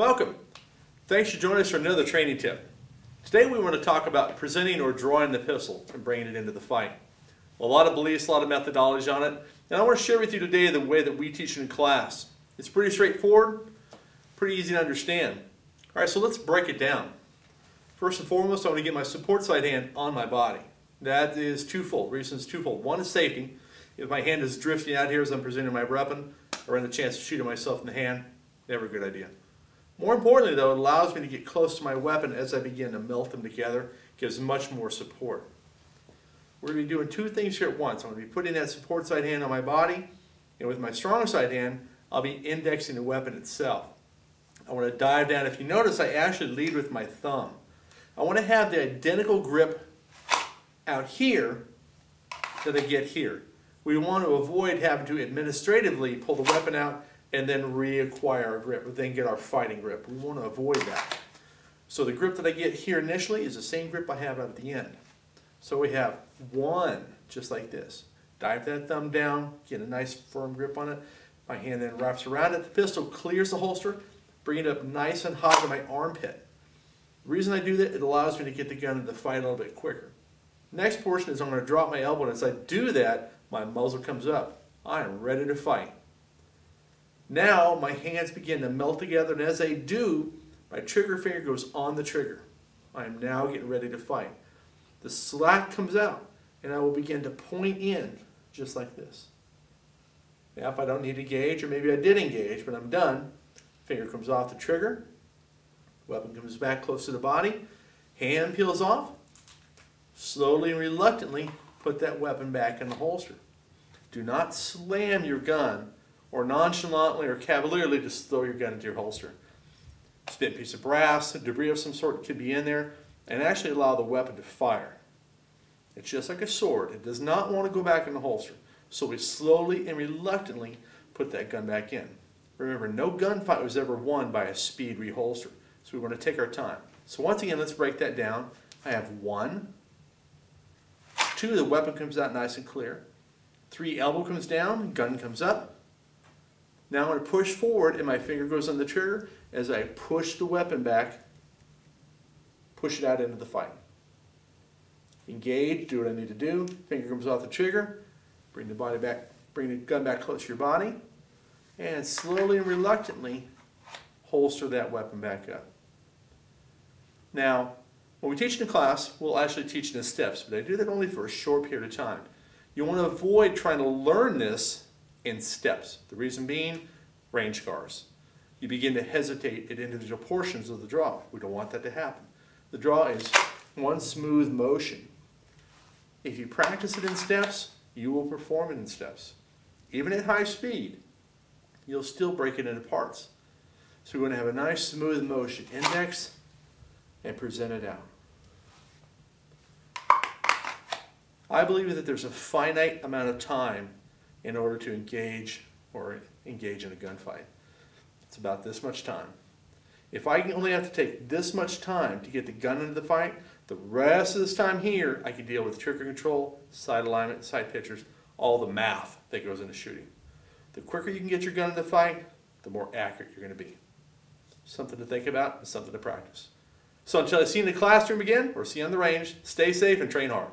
Welcome. Thanks for joining us for another training tip. Today we want to talk about presenting or drawing the pistol and bringing it into the fight. A lot of beliefs, a lot of methodology on it, and I want to share with you today the way that we teach it in class. It's pretty straightforward, pretty easy to understand. Alright, so let's break it down. First and foremost, I want to get my support side hand on my body. That is twofold. The reason is twofold. One is safety. If my hand is drifting out here as I'm presenting my weapon, I run the chance of shooting myself in the hand. Never a good idea. More importantly though, it allows me to get close to my weapon as I begin to melt them together. Gives much more support. We're going to be doing two things here at once. I'm going to be putting that support side hand on my body, and with my strong side hand, I'll be indexing the weapon itself. I want to dive down. If you notice, I actually lead with my thumb. I want to have the identical grip out here that I get here. We want to avoid having to administratively pull the weapon out and then reacquire our grip, but then get our fighting grip. We want to avoid that. So the grip that I get here initially is the same grip I have at the end. So we have one, just like this. Dive that thumb down, get a nice firm grip on it. My hand then wraps around it. The pistol clears the holster, bring it up nice and hot to my armpit. The reason I do that, it allows me to get the gun into the fight a little bit quicker. Next portion is I'm going to drop my elbow, and as I do that, my muzzle comes up. I am ready to fight. Now my hands begin to melt together, and as they do, my trigger finger goes on the trigger. I am now getting ready to fight. The slack comes out, and I will begin to point in, just like this. Now if I don't need to engage, or maybe I did engage, but I'm done, finger comes off the trigger, weapon comes back close to the body, hand peels off, slowly and reluctantly put that weapon back in the holster. Do not slam your gun or nonchalantly or cavalierly just throw your gun into your holster. Spent piece of brass, debris of some sort could be in there, and actually allow the weapon to fire. It's just like a sword. It does not want to go back in the holster. So we slowly and reluctantly put that gun back in. Remember, no gunfight was ever won by a speed reholster. So we want to take our time. So once again, let's break that down. I have 1, 2, the weapon comes out nice and clear. 3, elbow comes down, gun comes up. Now I'm going to push forward, and my finger goes on the trigger as I push the weapon back, push it out into the fight. Engage, do what I need to do. Finger comes off the trigger, bring the body back, bring the gun back close to your body, and slowly and reluctantly holster that weapon back up. Now, when we teach in class, we'll actually teach it in steps, but I do that only for a short period of time. You want to avoid trying to learn this in steps. The reason being, range scars. You begin to hesitate at individual portions of the draw. We don't want that to happen. The draw is one smooth motion. If you practice it in steps, you will perform it in steps. Even at high speed, you'll still break it into parts. So we're going to have a nice smooth motion. Index and present it out. I believe that there's a finite amount of time in order to engage in a gunfight. It's about this much time. If I only have to take this much time to get the gun into the fight, the rest of this time here I can deal with trigger control, sight alignment, sight pictures, all the math that goes into shooting. The quicker you can get your gun into the fight, the more accurate you're going to be. Something to think about and something to practice. So until I see you in the classroom again or see you on the range, stay safe and train hard.